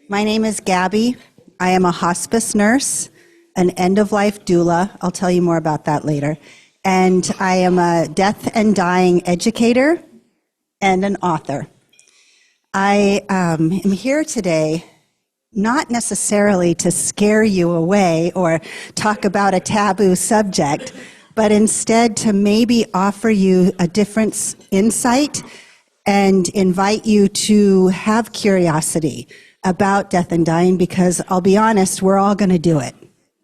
My name is Gabby. I am a hospice nurse, an end-of-life doula. I'll tell you more about that later. And I am a death and dying educator and an author. I am here today not necessarily to scare you away or talk about a taboo subject, but instead to maybe offer you a different insight and invite you to have curiosity about death and dying, because I'll be honest, we're all going to do it,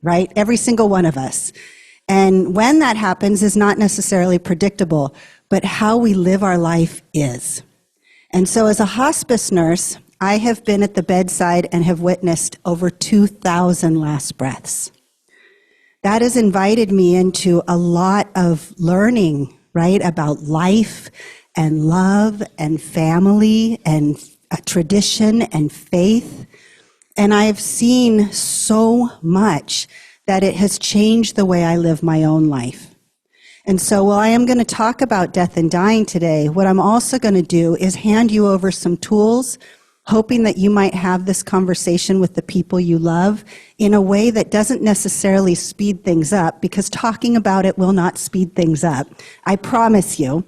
right? Every single one of us. And when that happens is not necessarily predictable, but how we live our life is. And so as a hospice nurse, I have been at the bedside and have witnessed over 2,000 last breaths. That has invited me into a lot of learning, right, about life and love and family and tradition and faith. And I've seen so much that it has changed the way I live my own life. And so while I am going to talk about death and dying today, what I'm also going to do is hand you over some tools, hoping that you might have this conversation with the people you love in a way that doesn't necessarily speed things up, because talking about it will not speed things up, I promise you,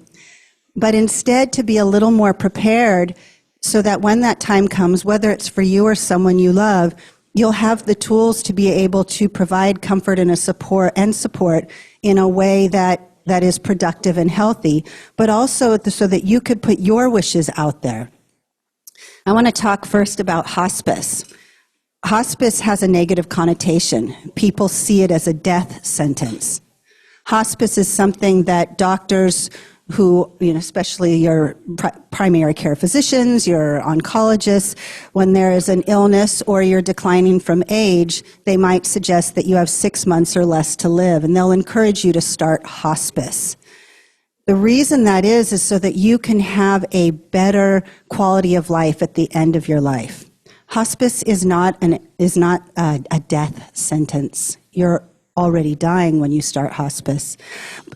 but instead to be a little more prepared so that when that time comes, whether it's for you or someone you love, you'll have the tools to be able to provide comfort and support in a way that is productive and healthy, but also so that you could put your wishes out there. I want to talk first about hospice. Hospice has a negative connotation. People see it as a death sentence. Hospice is something that doctors who, especially your primary care physicians, your oncologists, when there is an illness or you're declining from age, they might suggest that you have 6 months or less to live, and they'll encourage you to start hospice. The reason that is so that you can have a better quality of life at the end of your life. Hospice is not a death sentence. You're already dying when you start hospice.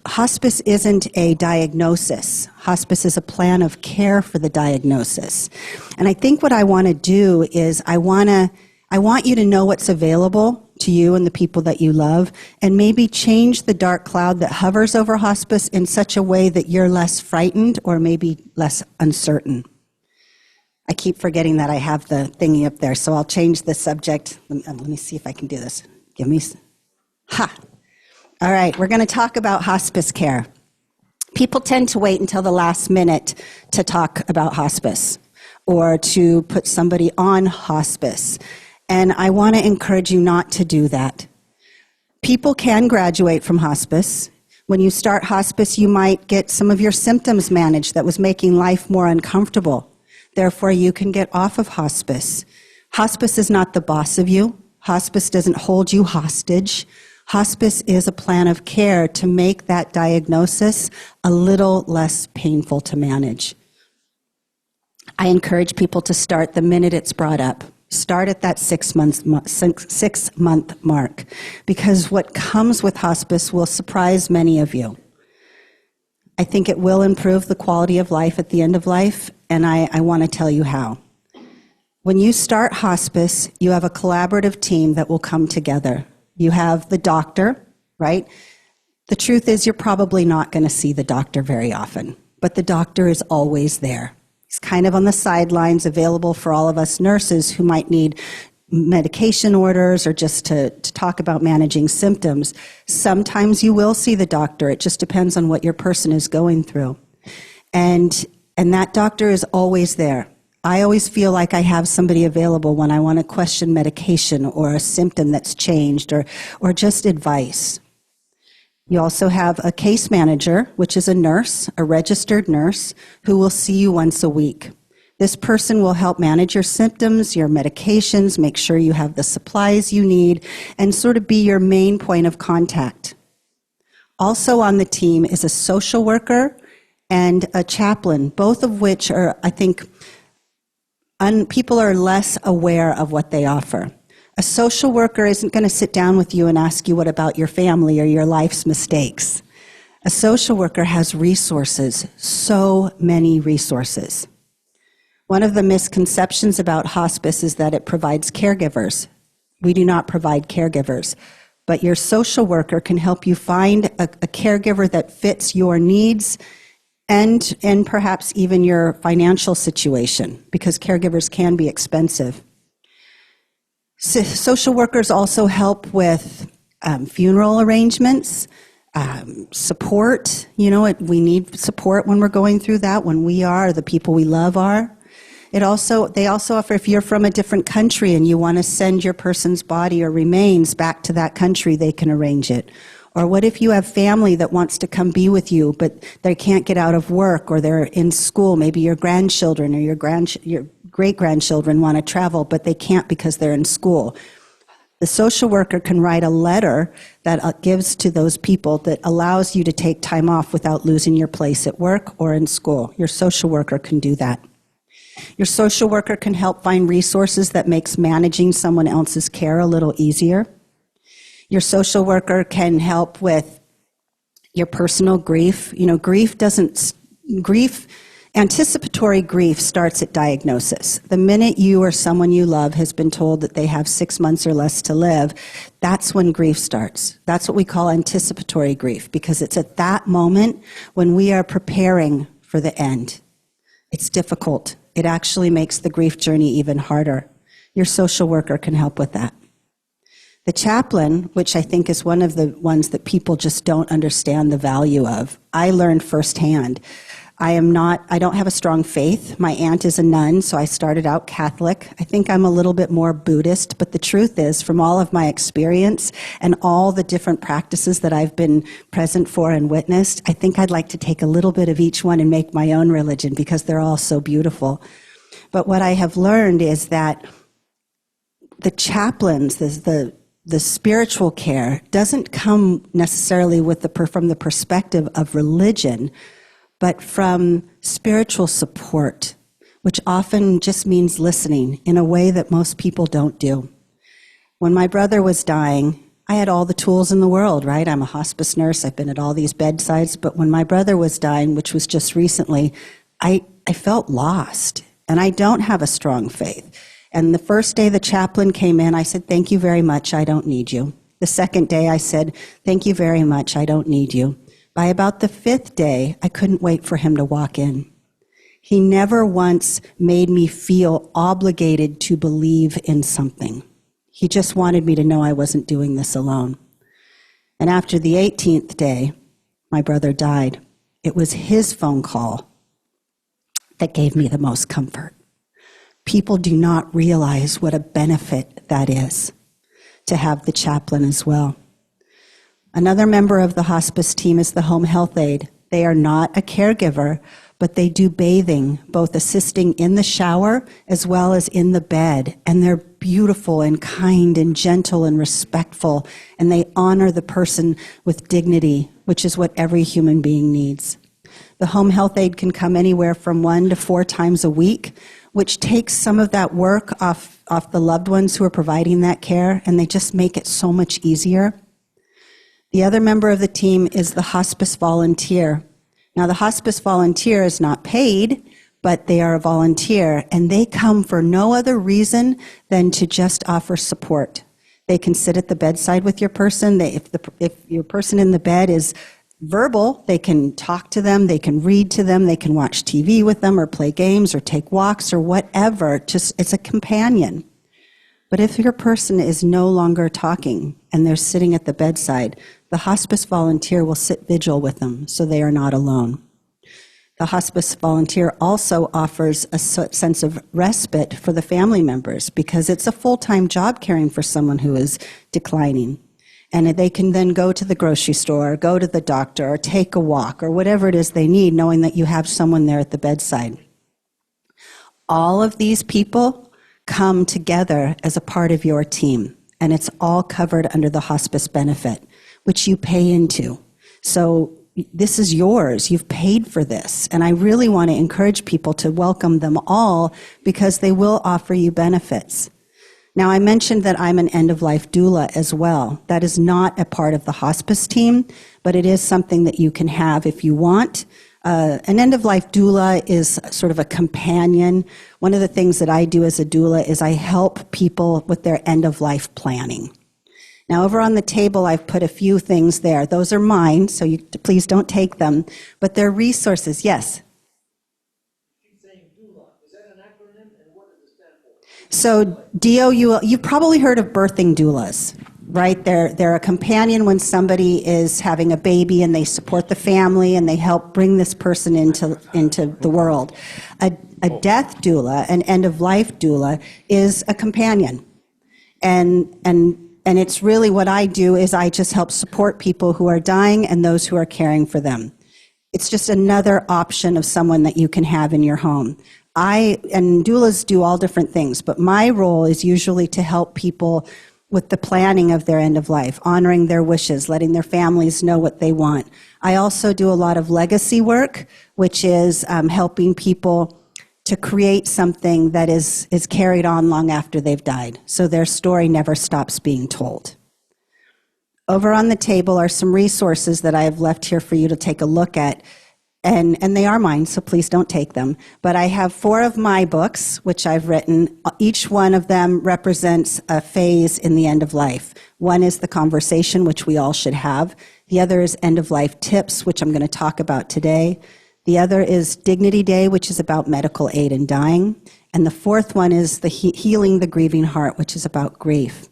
Hospice isn't a diagnosis. Hospice is a plan of care for the diagnosis. And I think what I want to do is I want you to know what's available to you and the people that you love, and maybe change the dark cloud that hovers over hospice in such a way that you're less frightened or maybe less uncertain. I keep forgetting that I have the thingy up there, so I'll change the subject. Let me see if I can do this. All right, we're going to talk about hospice care. People tend to wait until the last minute to talk about hospice or to put somebody on hospice. And I want to encourage you not to do that. People can graduate from hospice. When you start hospice, you might get some of your symptoms managed that was making life more uncomfortable. Therefore, you can get off of hospice. Hospice is not the boss of you. Hospice doesn't hold you hostage. Hospice is a plan of care to make that diagnosis a little less painful to manage. I encourage people to start the minute it's brought up. Start at that 6 month mark, because what comes with hospice will surprise many of you. I think it will improve the quality of life at the end of life, and I want to tell you how. When you start hospice, you have a collaborative team that will come together. You have the doctor, right? The truth is you're probably not going to see the doctor very often, but the doctor is always there. He's kind of on the sidelines, available for all of us nurses who might need medication orders or just to talk about managing symptoms. Sometimes you will see the doctor. It just depends on what your person is going through. And that doctor is always there. I always feel like I have somebody available when I want to question medication or a symptom that's changed or just advice. You also have a case manager, which is a nurse, a registered nurse, who will see you once a week. This person will help manage your symptoms, your medications, make sure you have the supplies you need, and sort of be your main point of contact. Also on the team is a social worker and a chaplain, both of which are, I think, people are less aware of what they offer. A social worker isn't going to sit down with you and ask you what about your family or your life's mistakes. A social worker has resources, so many resources. One of the misconceptions about hospice is that it provides caregivers. We do not provide caregivers, but your social worker can help you find a caregiver that fits your needs and perhaps even your financial situation, because caregivers can be expensive. Social workers also help with funeral arrangements, support. You know, we need support when we're going through that, when we are, the people we love are. They also offer, if you're from a different country and you want to send your person's body or remains back to that country, they can arrange it. Or what if you have family that wants to come be with you, but they can't get out of work, or they're in school, maybe your grandchildren or your great-grandchildren want to travel, but they can't because they're in school. The social worker can write a letter that gives to those people that allows you to take time off without losing your place at work or in school. Your social worker can do that. Your social worker can help find resources that makes managing someone else's care a little easier. Your social worker can help with your personal grief. You know, anticipatory grief starts at diagnosis. The minute you or someone you love has been told that they have 6 months or less to live, that's when grief starts. That's what we call anticipatory grief, because it's at that moment when we are preparing for the end. It's difficult. It actually makes the grief journey even harder. Your social worker can help with that. The chaplain, which I think is one of the ones that people just don't understand the value of, I learned firsthand. I don't have a strong faith. My aunt is a nun, so I started out Catholic. I think I'm a little bit more Buddhist, but the truth is, from all of my experience and all the different practices that I've been present for and witnessed, I think I'd like to take a little bit of each one and make my own religion, because they're all so beautiful. But what I have learned is that the chaplains, the spiritual care, doesn't come necessarily from the perspective of religion, but from spiritual support, which often just means listening in a way that most people don't do. When my brother was dying, I had all the tools in the world, right? I'm a hospice nurse. I've been at all these bedsides. But when my brother was dying, which was just recently, I felt lost, and I don't have a strong faith. And the first day the chaplain came in, I said, "Thank you very much, I don't need you." The second day I said, "Thank you very much, I don't need you." By about the fifth day, I couldn't wait for him to walk in. He never once made me feel obligated to believe in something. He just wanted me to know I wasn't doing this alone. And after the 18th day, my brother died. It was his phone call that gave me the most comfort. People do not realize what a benefit that is to have the chaplain as well. Another member of the hospice team is the home health aide. They are not a caregiver, but they do bathing, both assisting in the shower as well as in the bed. And they're beautiful and kind and gentle and respectful, and they honor the person with dignity, which is what every human being needs. The home health aide can come anywhere from 1 to 4 times a week, which takes some of that work off the loved ones who are providing that care, and they just make it so much easier. The other member of the team is the hospice volunteer. Now, the hospice volunteer is not paid, but they are a volunteer, and they come for no other reason than to just offer support. They can sit at the bedside with your person. If your person in the bed is verbal, they can talk to them, they can read to them, they can watch TV with them or play games or take walks or whatever. Just, it's a companion. But if your person is no longer talking and they're sitting at the bedside, the hospice volunteer will sit vigil with them so they are not alone. The hospice volunteer also offers a sense of respite for the family members, because it's a full-time job caring for someone who is declining. And they can then go to the grocery store, go to the doctor, or take a walk, or whatever it is they need, knowing that you have someone there at the bedside. All of these people come together as a part of your team, and it's all covered under the hospice benefit, which you pay into. So this is yours. You've paid for this. And I really want to encourage people to welcome them all, because they will offer you benefits. Now, I mentioned that I'm an end-of-life doula as well. That is not a part of the hospice team, but it is something that you can have if you want. An end-of-life doula is sort of a companion. One of the things that I do as a doula is I help people with their end-of-life planning. Now, over on the table, I've put a few things there. Those are mine, so please don't take them. But they're resources. Yes? You keep saying doula. Is that an acronym, and what does it stand for? So DOUL, you've probably heard of birthing doulas, right? They're a companion when somebody is having a baby and they support the family and they help bring this person into the world. A death doula, an end-of-life doula, is a companion. And it's really what I do is I just help support people who are dying and those who are caring for them. It's just another option of someone that you can have in your home. And doulas do all different things, but my role is usually to help people with the planning of their end of life, honoring their wishes, letting their families know what they want. I also do a lot of legacy work, which is helping people to create something that is carried on long after they've died, so their story never stops being told. Over on the table are some resources that I have left here for you to take a look at, and they are mine, so please don't take them. But I have 4 of my books, which I've written. Each one of them represents a phase in the end of life. One is the conversation, which we all should have. The other is end of life tips, which I'm going to talk about today. The other is Dignity Day, which is about medical aid in dying. And the 4th one is the Healing the Grieving Heart, which is about grief.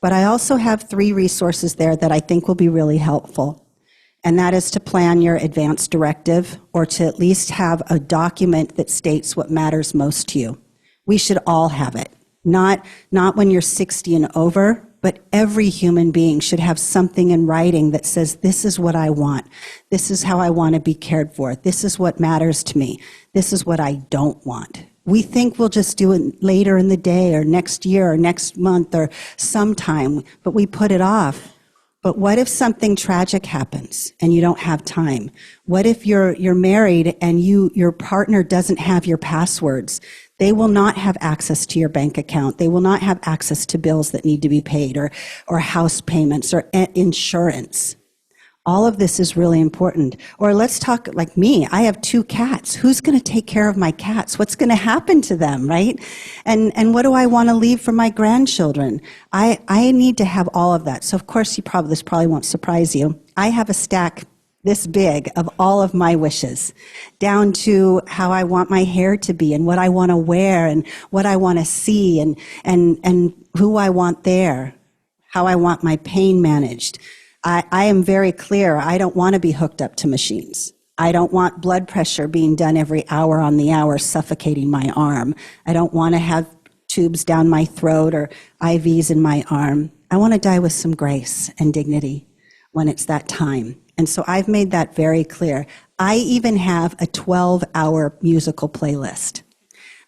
But I also have 3 resources there that I think will be really helpful. And that is to plan your advance directive, or to at least have a document that states what matters most to you. We should all have it. Not when you're 60 and over, but every human being should have something in writing that says, this is what I want. This is how I want to be cared for. This is what matters to me. This is what I don't want. We think we'll just do it later in the day or next year or next month or sometime, but we put it off. But what if something tragic happens and you don't have time? What if you're married and your partner doesn't have your passwords? They will not have access to your bank account. They will not have access to bills that need to be paid or house payments or insurance. All of this is really important. Or let's talk like me. I have 2 cats. Who's going to take care of my cats? What's going to happen to them, right? And what do I want to leave for my grandchildren? I need to have all of that. So of course, this probably won't surprise you. I have a stack this big of all of my wishes, down to how I want my hair to be and what I want to wear and what I want to see and who I want there, how I want my pain managed. I am very clear. I don't want to be hooked up to machines. I don't want blood pressure being done every hour on the hour, suffocating my arm. I don't want to have tubes down my throat or IVs in my arm. I want to die with some grace and dignity when it's that time. And so I've made that very clear. I even have a 12-hour musical playlist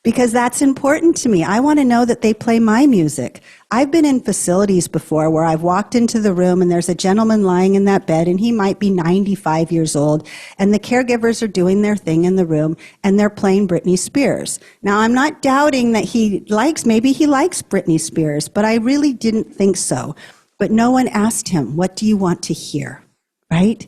because that's important to me. I want to know that they play my music. I've been in facilities before where I've walked into the room and there's a gentleman lying in that bed and he might be 95 years old and the caregivers are doing their thing in the room and they're playing Britney Spears. Now, I'm not doubting that maybe he likes Britney Spears, but I really didn't think so. But no one asked him, what do you want to hear? Right?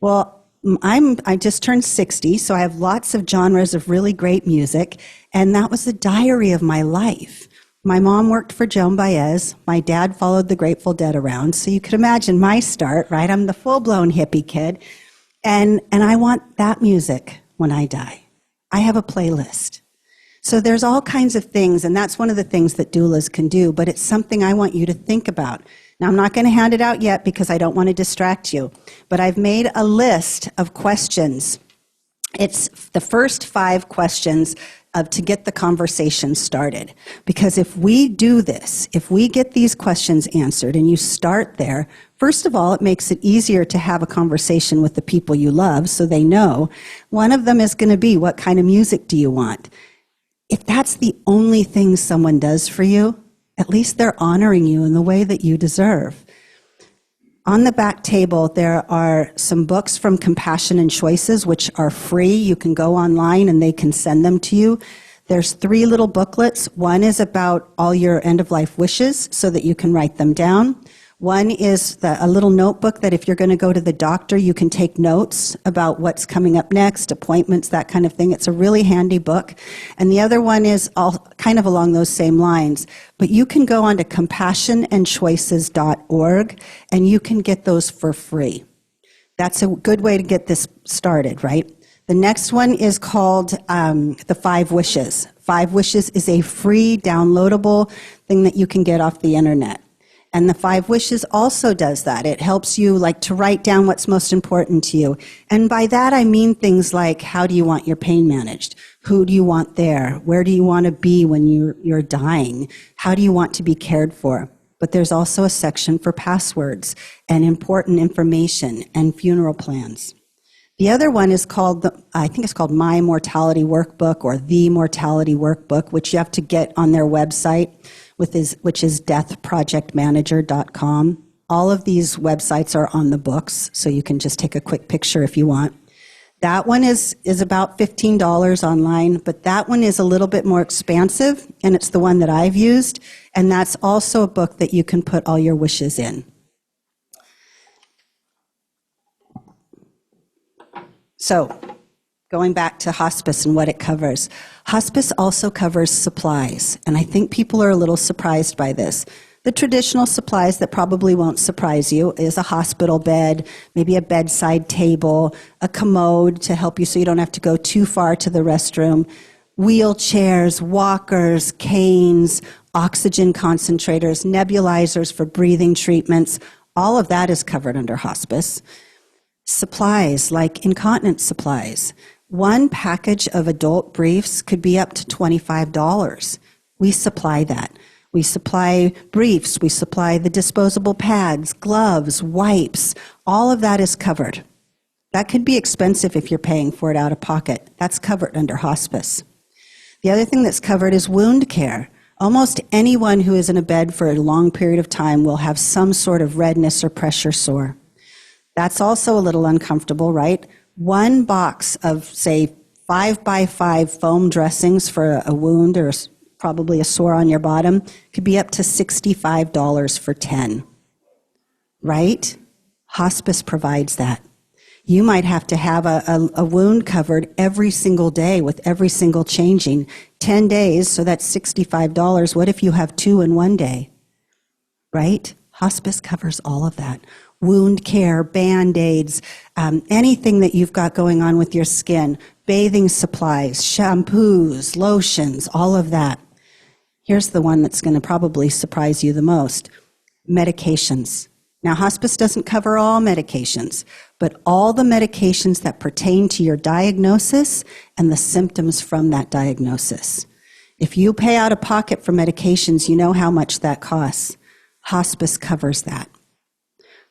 Well, I just turned 60, so I have lots of genres of really great music, and that was the diary of my life. My mom worked for Joan Baez. My dad followed the Grateful Dead around, so you could imagine my start, right? I'm the full-blown hippie kid, and I want that music when I die. I have a playlist. So there's all kinds of things, and that's one of the things that doulas can do, but it's something I want you to think about. Now, I'm not going to hand it out yet because I don't want to distract you, but I've made a list of questions. It's the first 5 questions to get the conversation started. Because if we do this, if we get these questions answered and you start there, first of all, it makes it easier to have a conversation with the people you love so they know. One of them is going to be, what kind of music do you want? If that's the only thing someone does for you, at least they're honoring you in the way that you deserve. On the back table, there are some books from Compassion and Choices, which are free. You can go online and they can send them to you. There's 3 little booklets. One is about all your end-of-life wishes so that you can write them down. One is a little notebook that if you're going to go to the doctor, you can take notes about what's coming up next, appointments, that kind of thing. It's a really handy book. And the other one is all kind of along those same lines. But you can go onto compassionandchoices.org and you can get those for free. That's a good way to get this started, right? The next one is called the 5 Wishes. 5 Wishes is a free downloadable thing that you can get off the internet. And the 5 Wishes also does that. It helps you to write down what's most important to you. And by that I mean things like, how do you want your pain managed? Who do you want there? Where do you want to be when you're dying? How do you want to be cared for? But there's also a section for passwords and important information and funeral plans. The other one is called, I think it's called My Mortality Workbook or The Mortality Workbook, which you have to get on their website, which is deathprojectmanager.com. All of these websites are on the books, so you can just take a quick picture if you want. That one is about $15 online, but that one is a little bit more expansive, and it's the one that I've used, and that's also a book that you can put all your wishes in. So, going back to hospice and what it covers. Hospice also covers supplies, and I think people are a little surprised by this. The traditional supplies that probably won't surprise you is a hospital bed, maybe a bedside table, a commode to help you so you don't have to go too far to the restroom, wheelchairs, walkers, canes, oxygen concentrators, nebulizers for breathing treatments. All of that is covered under hospice. Supplies like incontinence supplies. One package of adult briefs could be up to $25. We supply that. We supply briefs, we supply the disposable pads, gloves, wipes. All of that is covered. That could be expensive if you're paying for it out of pocket. That's covered under hospice. The other thing that's covered is wound care. Almost anyone who is in a bed for a long period of time will have some sort of redness or pressure sore. That's also a little uncomfortable, right? One box of, say, 5x5 foam dressings for a wound or probably a sore on your bottom could be up to $65 for 10, right? Hospice provides that. You might have to have a wound covered every single day with every single changing. 10 days, so that's $65. What if you have 2 in one day, right? Hospice covers all of that. Wound care, Band-Aids, anything that you've got going on with your skin, bathing supplies, shampoos, lotions, all of that. Here's the one that's going to probably surprise you the most. Medications. Now, hospice doesn't cover all medications, but all the medications that pertain to your diagnosis and the symptoms from that diagnosis. If you pay out of pocket for medications, you know how much that costs. Hospice covers that.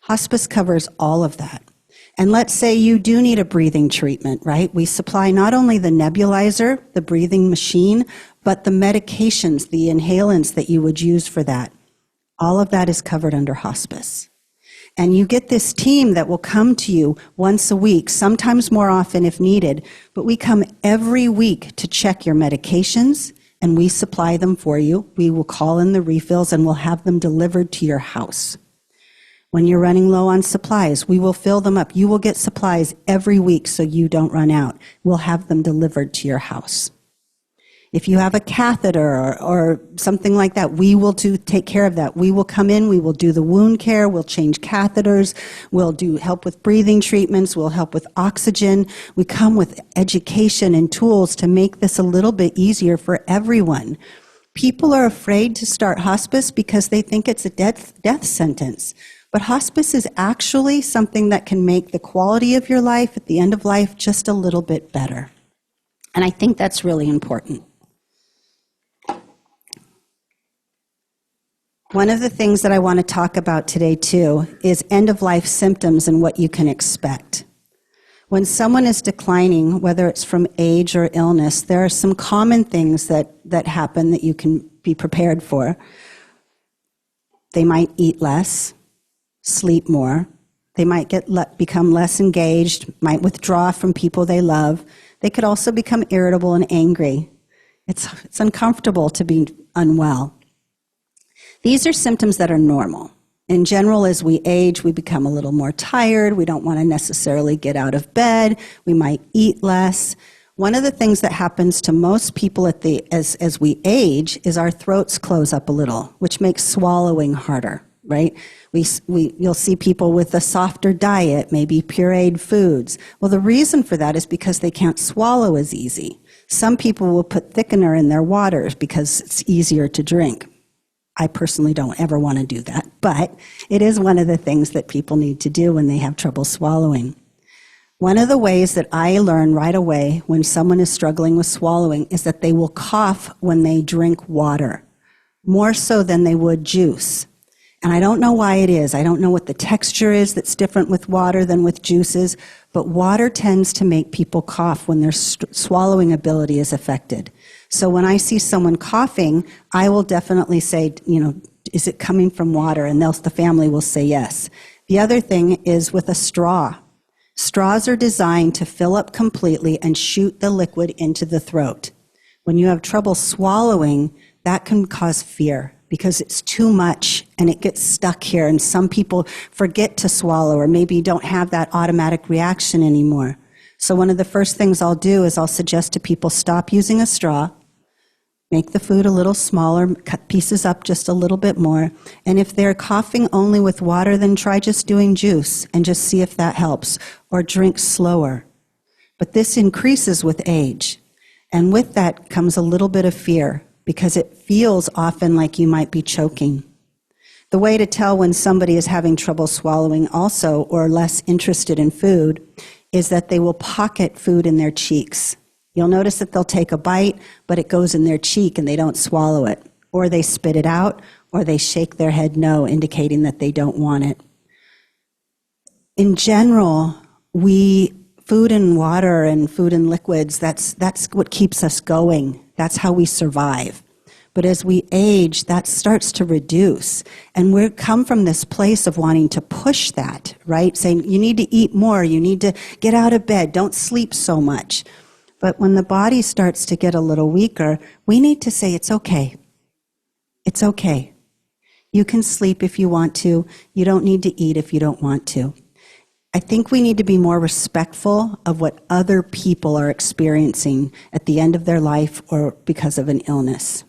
Hospice covers all of that. And let's say you do need a breathing treatment, right? We supply not only the nebulizer, the breathing machine, but the medications, the inhalants that you would use for that. All of that is covered under hospice. And you get this team that will come to you once a week, sometimes more often if needed, but we come every week to check your medications, and we supply them for you. We will call in the refills, and we'll have them delivered to your house. When you're running low on supplies, we will fill them up. You will get supplies every week so you don't run out. We'll have them delivered to your house. If you have a catheter or something like that, we will take care of that. We will come in, we will do the wound care, we'll change catheters, we'll do help with breathing treatments, we'll help with oxygen. We come with education and tools to make this a little bit easier for everyone. People are afraid to start hospice because they think it's a death sentence. But hospice is actually something that can make the quality of your life at the end of life just a little bit better. And I think that's really important. One of the things that I want to talk about today, too, is end-of-life symptoms and what you can expect. When someone is declining, whether it's from age or illness, there are some common things that happen that you can be prepared for. They might eat less, sleep more. They might become less engaged, might withdraw from people they love. They could also become irritable and angry. It's uncomfortable to be unwell. These are symptoms that are normal. In general, as we age, we become a little more tired. We don't want to necessarily get out of bed. We might eat less. One of the things that happens to most people as we age is our throats close up a little, which makes swallowing harder, right? You'll see people with a softer diet, maybe pureed foods. Well, the reason for that is because they can't swallow as easy. Some people will put thickener in their waters because it's easier to drink. I personally don't ever want to do that, but it is one of the things that people need to do when they have trouble swallowing. One of the ways that I learn right away when someone is struggling with swallowing is that they will cough when they drink water, more so than they would juice. And I don't know why it is. I don't know what the texture is that's different with water than with juices, but water tends to make people cough when their swallowing ability is affected. So when I see someone coughing, I will definitely say, is it coming from water? And the family will say yes. The other thing is with a straw. Straws are designed to fill up completely and shoot the liquid into the throat. When you have trouble swallowing, that can cause fear because it's too much and it gets stuck here, and some people forget to swallow or maybe don't have that automatic reaction anymore. So one of the first things I'll do is I'll suggest to people stop using a straw, make the food a little smaller, cut pieces up just a little bit more, and if they're coughing only with water, then try just doing juice and just see if that helps, or drink slower. But this increases with age, and with that comes a little bit of fear, because it feels often like you might be choking. The way to tell when somebody is having trouble swallowing also, or less interested in food, is that they will pocket food in their cheeks. You'll notice that they'll take a bite, but it goes in their cheek and they don't swallow it. Or they spit it out, or they shake their head no, indicating that they don't want it. In general, food and water and food and liquids, that's what keeps us going. That's how we survive. But as we age, that starts to reduce. And we come from this place of wanting to push that, right? Saying, you need to eat more, you need to get out of bed, don't sleep so much. But when the body starts to get a little weaker, we need to say, it's okay. It's okay. You can sleep if you want to. You don't need to eat if you don't want to. I think we need to be more respectful of what other people are experiencing at the end of their life or because of an illness.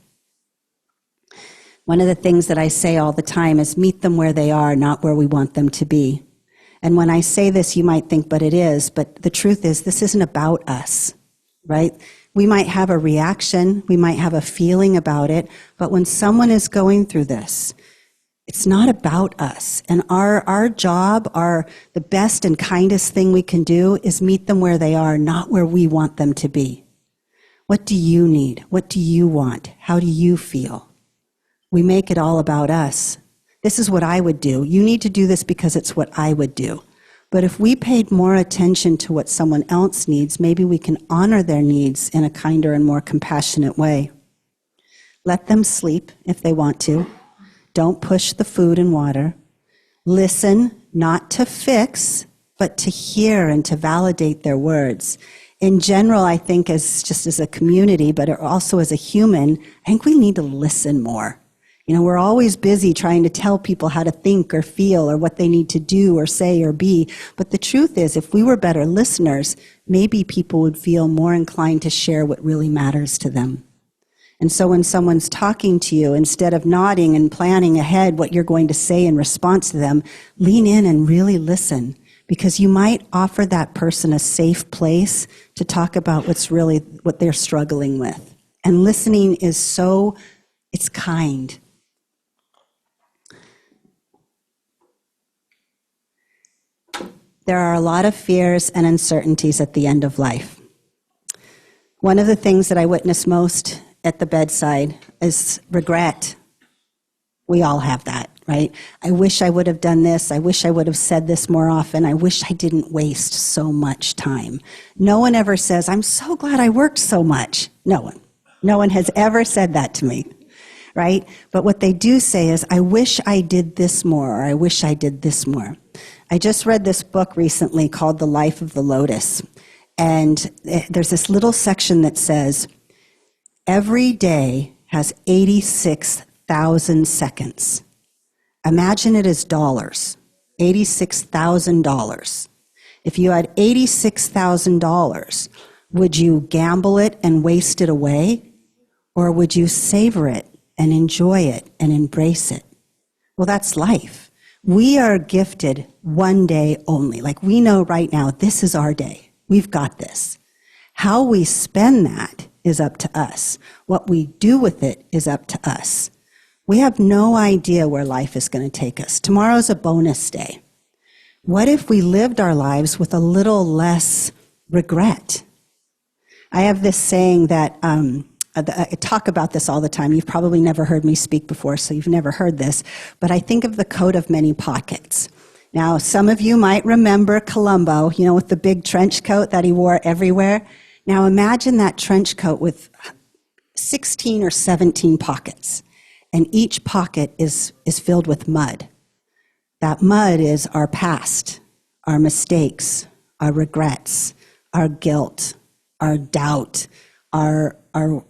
One of the things that I say all the time is meet them where they are, not where we want them to be. And when I say this, you might think, but it is. But the truth is, this isn't about us, right? We might have a reaction, we might have a feeling about it, but when someone is going through this, it's not about us. And our job, the best and kindest thing we can do is meet them where they are, not where we want them to be. What do you need? What do you want? How do you feel? We make it all about us. This is what I would do. You need to do this because it's what I would do. But if we paid more attention to what someone else needs, maybe we can honor their needs in a kinder and more compassionate way. Let them sleep if they want to. Don't push the food and water. Listen, not to fix, but to hear and to validate their words. In general, I think as a community, but also as a human, I think we need to listen more. We're always busy trying to tell people how to think or feel or what they need to do or say or be. But the truth is, if we were better listeners, maybe people would feel more inclined to share what really matters to them. And so when someone's talking to you, instead of nodding and planning ahead what you're going to say in response to them, lean in and really listen, because you might offer that person a safe place to talk about what they're struggling with. And listening is it's kind. There are a lot of fears and uncertainties at the end of life. One of the things that I witness most at the bedside is regret. We all have that, right? I wish I would have done this. I wish I would have said this more often. I wish I didn't waste so much time. No one ever says, I'm so glad I worked so much. No one. No one has ever said that to me, right? But what they do say is, I wish I did this more, or I wish I did this more. I just read this book recently called The Life of the Lotus. And there's this little section that says, every day has 86,000 seconds. Imagine it as dollars, $86,000. If you had $86,000, would you gamble it and waste it away? Or would you savor it and enjoy it and embrace it? Well, that's life. We are gifted one day only. Like we know right now, this is our day. We've got this. How we spend that is up to us. What we do with it is up to us. We have no idea where life is going to take us. Tomorrow's a bonus day. What if we lived our lives with a little less regret? I have this saying that I talk about this all the time. You've probably never heard me speak before, so you've never heard this. But I think of the coat of many pockets. Now, some of you might remember Columbo, with the big trench coat that he wore everywhere. Now, imagine that trench coat with 16 or 17 pockets, and each pocket is filled with mud. That mud is our past, our mistakes, our regrets, our guilt, our doubt, our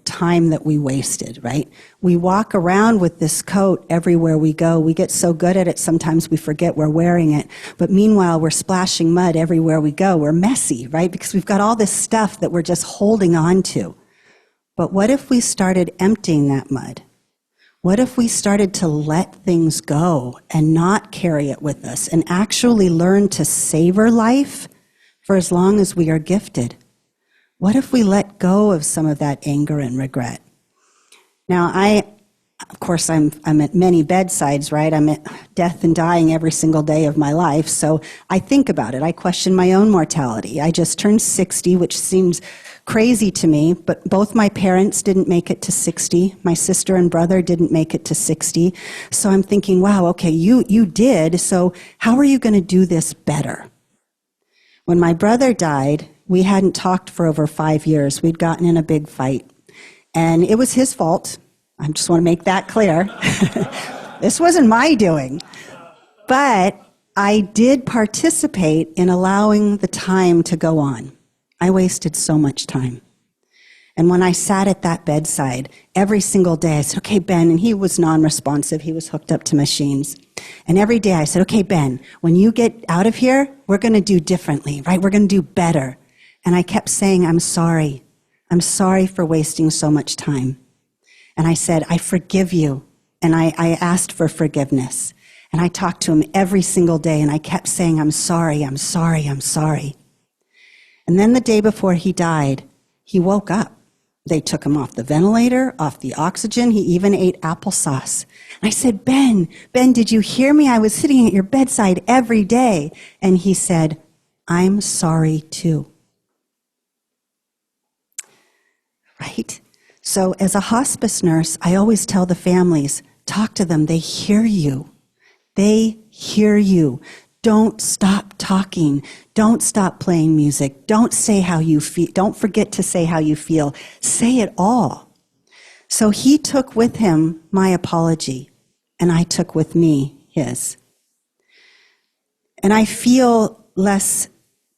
time that we wasted, right? We walk around with this coat everywhere we go. We get so good at it, sometimes we forget we're wearing it. But meanwhile, we're splashing mud everywhere we go. We're messy, right? Because we've got all this stuff that we're just holding on to. But what if we started emptying that mud? What if we started to let things go and not carry it with us and actually learn to savor life for as long as we are gifted? What if we let go of some of that anger and regret? Now, of course, I'm at many bedsides, right? I'm at death and dying every single day of my life, so I think about it. I question my own mortality. I just turned 60, which seems crazy to me, but both my parents didn't make it to 60. My sister and brother didn't make it to 60. So I'm thinking, wow, okay, you did, so how are you going to do this better? When my brother died, we hadn't talked for over 5 years. We'd gotten in a big fight, and it was his fault. I just want to make that clear. This wasn't my doing. But I did participate in allowing the time to go on. I wasted so much time. And when I sat at that bedside, every single day I said, okay, Ben, and he was non-responsive. He was hooked up to machines. And every day I said, okay, Ben, when you get out of here, we're going to do differently, right? We're going to do better. And I kept saying, I'm sorry. I'm sorry for wasting so much time. And I said, I forgive you. And I asked for forgiveness. And I talked to him every single day, and I kept saying, I'm sorry, I'm sorry, I'm sorry. And then the day before he died, he woke up. They took him off the ventilator, off the oxygen. He even ate applesauce. And I said, Ben, did you hear me? I was sitting at your bedside every day. And he said, I'm sorry too. Right? So as a hospice nurse, I always tell the families, talk to them. They hear you. They hear you. Don't stop talking. Don't stop playing music. Don't say how you feel. Don't forget to say how you feel. Say it all. So he took with him my apology, and I took with me his. And I feel less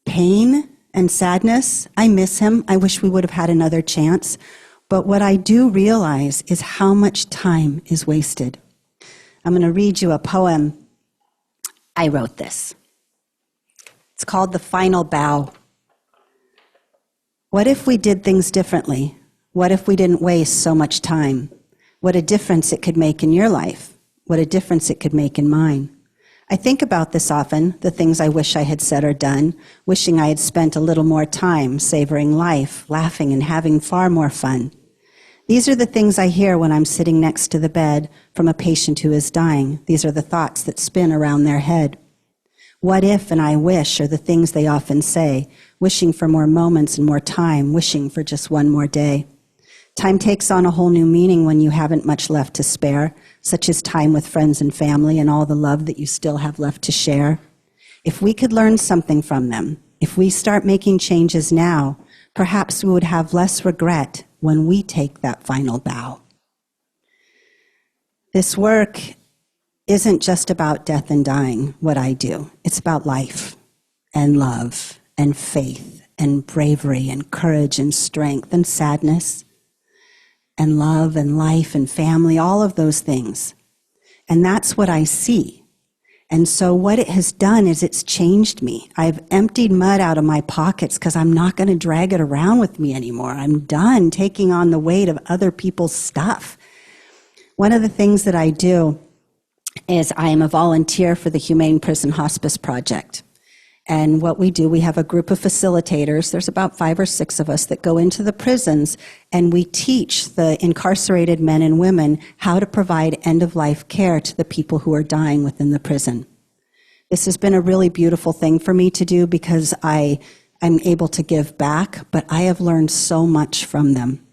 pain and sadness. I miss him. I wish we would have had another chance. But what I do realize is how much time is wasted. I'm going to read you a poem. I wrote this. It's called The Final Bow. What if we did things differently? What if we didn't waste so much time? What a difference it could make in your life. What a difference it could make in mine. I think about this often, the things I wish I had said or done, wishing I had spent a little more time savoring life, laughing and having far more fun. These are the things I hear when I'm sitting next to the bed from a patient who is dying. These are the thoughts that spin around their head. What if and I wish are the things they often say, wishing for more moments and more time, wishing for just one more day. Time takes on a whole new meaning when you haven't much left to spare, such as time with friends and family and all the love that you still have left to share. If we could learn something from them, if we start making changes now, perhaps we would have less regret when we take that final bow. This work isn't just about death and dying, what I do. It's about life and love and faith and bravery and courage and strength and sadness and love and life and family, all of those things. And that's what I see. And so what it has done is it's changed me. I've emptied mud out of my pockets because I'm not going to drag it around with me anymore. I'm done taking on the weight of other people's stuff. One of the things that I do is I am a volunteer for the Humane Prison Hospice Project. And what we do, we have a group of facilitators. There's about 5 or 6 of us that go into the prisons, and we teach the incarcerated men and women how to provide end-of-life care to the people who are dying within the prison. This has been a really beautiful thing for me to do because I'm able to give back, but I have learned so much from them.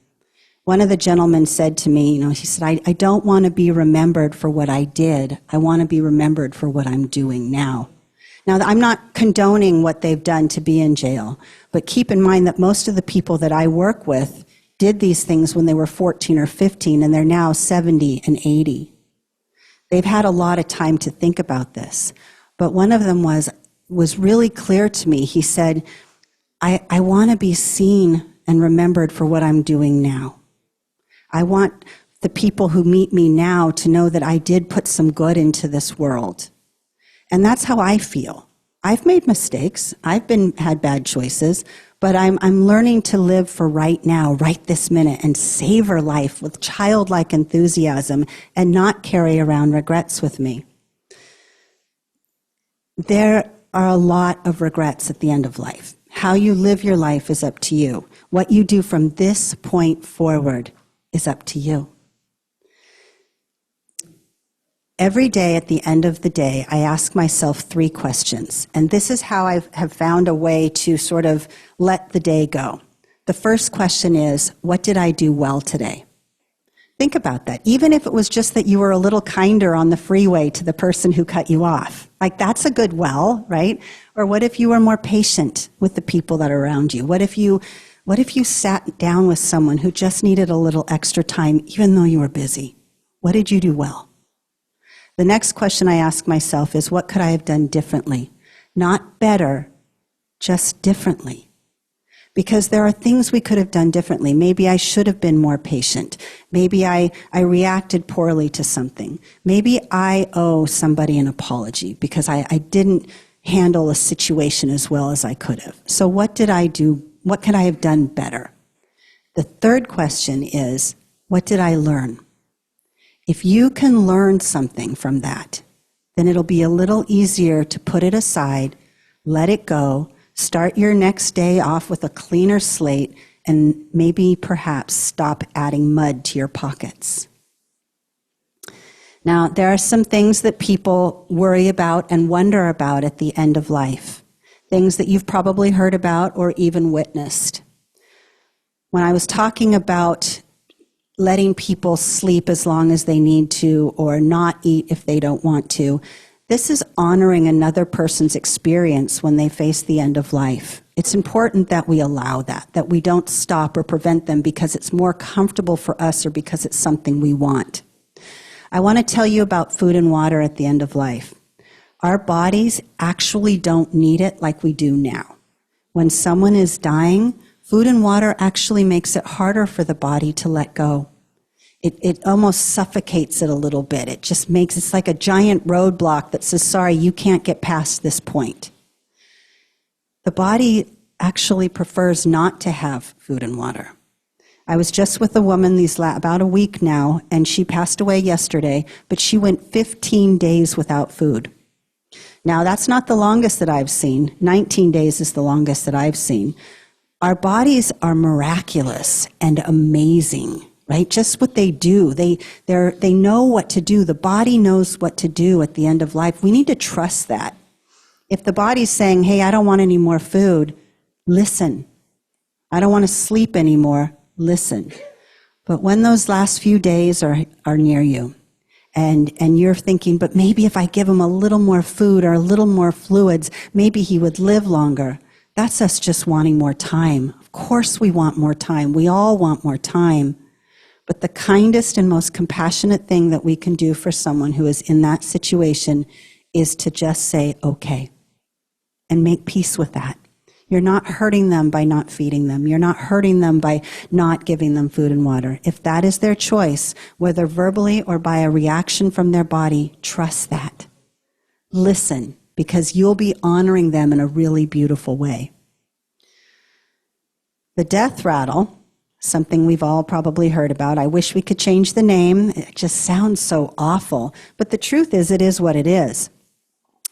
One of the gentlemen said to me, he said, I don't want to be remembered for what I did. I want to be remembered for what I'm doing now. Now, I'm not condoning what they've done to be in jail, but keep in mind that most of the people that I work with did these things when they were 14 or 15, and they're now 70 and 80. They've had a lot of time to think about this. But one of them was really clear to me. He said, I want to be seen and remembered for what I'm doing now. I want the people who meet me now to know that I did put some good into this world. And that's how I feel. I've made mistakes. I've had bad choices, but I'm learning to live for right now, right this minute, and savor life with childlike enthusiasm and not carry around regrets with me. There are a lot of regrets at the end of life. How you live your life is up to you. What you do from this point forward is up to you. Every day at the end of the day, I ask myself 3 questions, and this is how I have found a way to sort of let the day go. The first question is, what did I do well today? Think about that. Even if it was just that you were a little kinder on the freeway to the person who cut you off. Like, that's a good well, right? Or what if you were more patient with the people that are around you? What if you sat down with someone who just needed a little extra time, even though you were busy? What did you do well? The next question I ask myself is, what could I have done differently? Not better, just differently. Because there are things we could have done differently. Maybe I should have been more patient. Maybe I reacted poorly to something. Maybe I owe somebody an apology because I didn't handle a situation as well as I could have. So what did I do? What could I have done better? The third question is, what did I learn? If you can learn something from that, then it'll be a little easier to put it aside, let it go, start your next day off with a cleaner slate, and maybe perhaps stop adding mud to your pockets. Now, there are some things that people worry about and wonder about at the end of life, things that you've probably heard about or even witnessed. When I was talking about letting people sleep as long as they need to or not eat if they don't want to, this is honoring another person's experience when they face the end of life. It's important that we allow that we don't stop or prevent them because it's more comfortable for us or because it's something we want. I want to tell you about food and water at the end of life. Our bodies actually don't need it like we do now. When someone is dying, food and water actually makes it harder for the body to let go. It almost suffocates it a little bit. It's like a giant roadblock that says, sorry, you can't get past this point. The body actually prefers not to have food and water. I was just with a woman about a week now, and she passed away yesterday, but she went 15 days without food. Now, that's not the longest that I've seen. 19 days is the longest that I've seen. Our bodies are miraculous and amazing. Right? Just what they do. They know what to do. The body knows what to do at the end of life. We need to trust that. If the body's saying, hey, I don't want any more food, listen. I don't want to sleep anymore, listen. But when those last few days are near you, and you're thinking, but maybe if I give him a little more food or a little more fluids, maybe he would live longer. That's us just wanting more time. Of course we want more time. We all want more time. But the kindest and most compassionate thing that we can do for someone who is in that situation is to just say, okay, and make peace with that. You're not hurting them by not feeding them. You're not hurting them by not giving them food and water. If that is their choice, whether verbally or by a reaction from their body, trust that. Listen, because you'll be honoring them in a really beautiful way. The death rattle, something we've all probably heard about. I wish we could change the name. It just sounds so awful. But the truth is, it is what it is.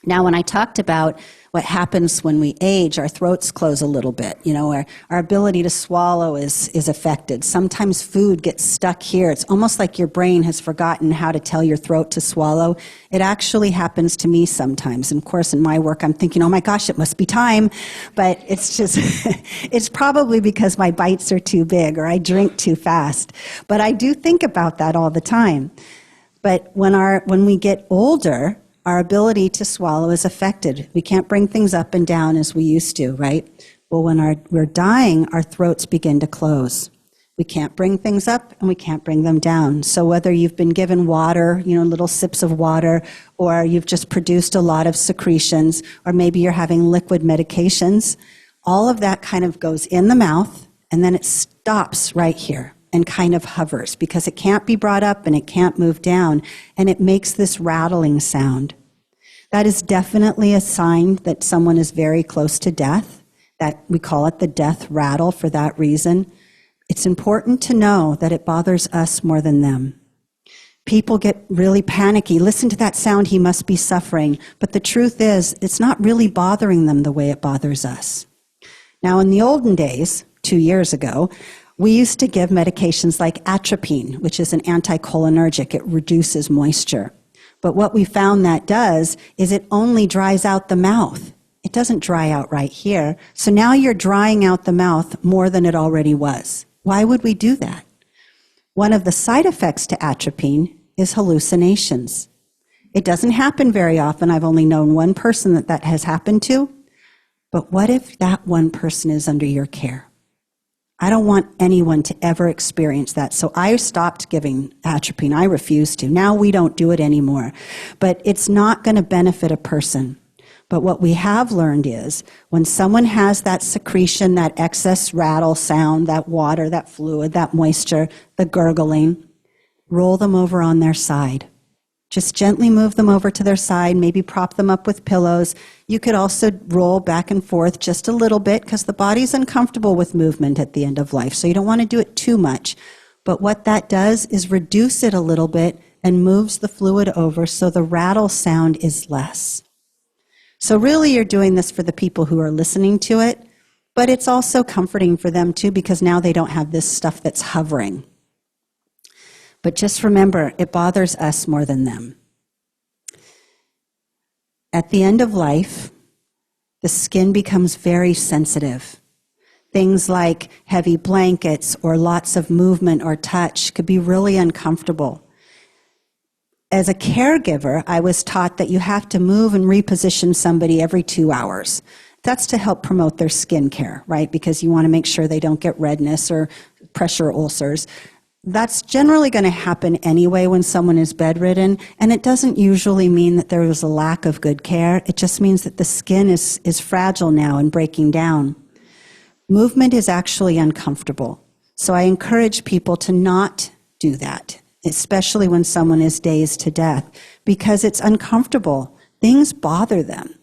Now, when I talked about what happens when we age, our throats close a little bit. You know, our ability to swallow is affected. Sometimes food gets stuck here. It's almost like your brain has forgotten how to tell your throat to swallow. It actually happens to me sometimes. And of course, in my work, I'm thinking, oh my gosh, it must be time. But it's just, it's probably because my bites are too big or I drink too fast. But I do think about that all the time. But when we get older, our ability to swallow is affected. We can't bring things up and down as we used to, right? Well, when we're dying, our throats begin to close. We can't bring things up and we can't bring them down. So whether you've been given water, little sips of water, or you've just produced a lot of secretions, or maybe you're having liquid medications, all of that kind of goes in the mouth and then it stops right here and kind of hovers because it can't be brought up and it can't move down, and it makes this rattling sound. That is definitely a sign that someone is very close to death. That we call it the death rattle for that reason. It's important to know that it bothers us more than them. People get really panicky. Listen to that sound, he must be suffering. But the truth is, it's not really bothering them the way it bothers us. Now, in the olden days, 2 years ago, we used to give medications like atropine, which is an anticholinergic. It reduces moisture. But what we found that does is it only dries out the mouth. It doesn't dry out right here. So now you're drying out the mouth more than it already was. Why would we do that? One of the side effects to atropine is hallucinations. It doesn't happen very often. I've only known one person that has happened to. But what if that one person is under your care? I don't want anyone to ever experience that. So I stopped giving atropine. I refuse to. Now we don't do it anymore. But it's not going to benefit a person. But what we have learned is when someone has that secretion, that excess rattle sound, that water, that fluid, that moisture, the gurgling, roll them over on their side. Just gently move them over to their side, maybe prop them up with pillows. You could also roll back and forth just a little bit because the body's uncomfortable with movement at the end of life, so you don't want to do it too much. But what that does is reduce it a little bit and moves the fluid over so the rattle sound is less. So really you're doing this for the people who are listening to it, but it's also comforting for them too because now they don't have this stuff that's hovering. But just remember, it bothers us more than them. At the end of life, the skin becomes very sensitive. Things like heavy blankets or lots of movement or touch could be really uncomfortable. As a caregiver, I was taught that you have to move and reposition somebody every 2 hours. That's to help promote their skin care, right? Because you want to make sure they don't get redness or pressure ulcers. That's generally going to happen anyway when someone is bedridden, and it doesn't usually mean that there was a lack of good care. It just means that the skin is fragile now and breaking down. Movement is actually uncomfortable, so I encourage people to not do that, especially when someone is dazed to death, because it's uncomfortable. Things bother them.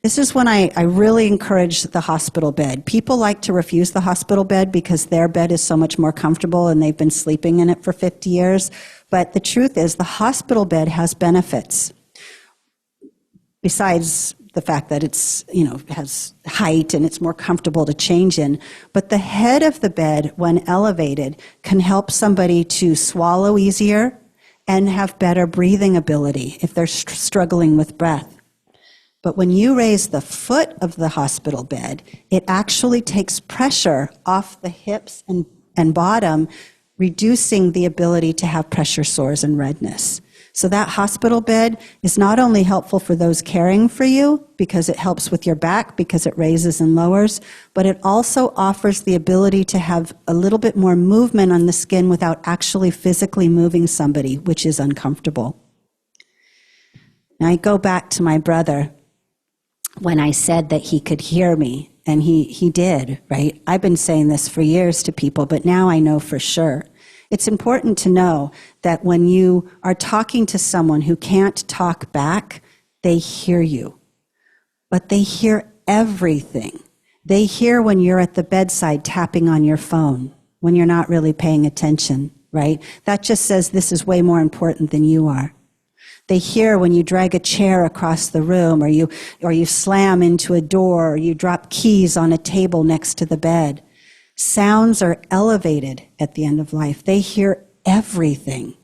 This is when I really encourage the hospital bed. People like to refuse the hospital bed because their bed is so much more comfortable and they've been sleeping in it for 50 years. But the truth is the hospital bed has benefits. Besides the fact that it's, has height and it's more comfortable to change in. But the head of the bed, when elevated, can help somebody to swallow easier and have better breathing ability if they're struggling with breath. But when you raise the foot of the hospital bed, it actually takes pressure off the hips and bottom, reducing the ability to have pressure sores and redness. So that hospital bed is not only helpful for those caring for you, because it helps with your back, because it raises and lowers, but it also offers the ability to have a little bit more movement on the skin without actually physically moving somebody, which is uncomfortable. Now I go back to my brother. When I said that he could hear me, and he did, right? I've been saying this for years to people, but now I know for sure. It's important to know that when you are talking to someone who can't talk back, they hear you. But they hear everything. They hear when you're at the bedside tapping on your phone, when you're not really paying attention, right? That just says this is way more important than you are. They hear when you drag a chair across the room, or you slam into a door, or you drop keys on a table next to the bed. Sounds are elevated at the end of life. They hear everything.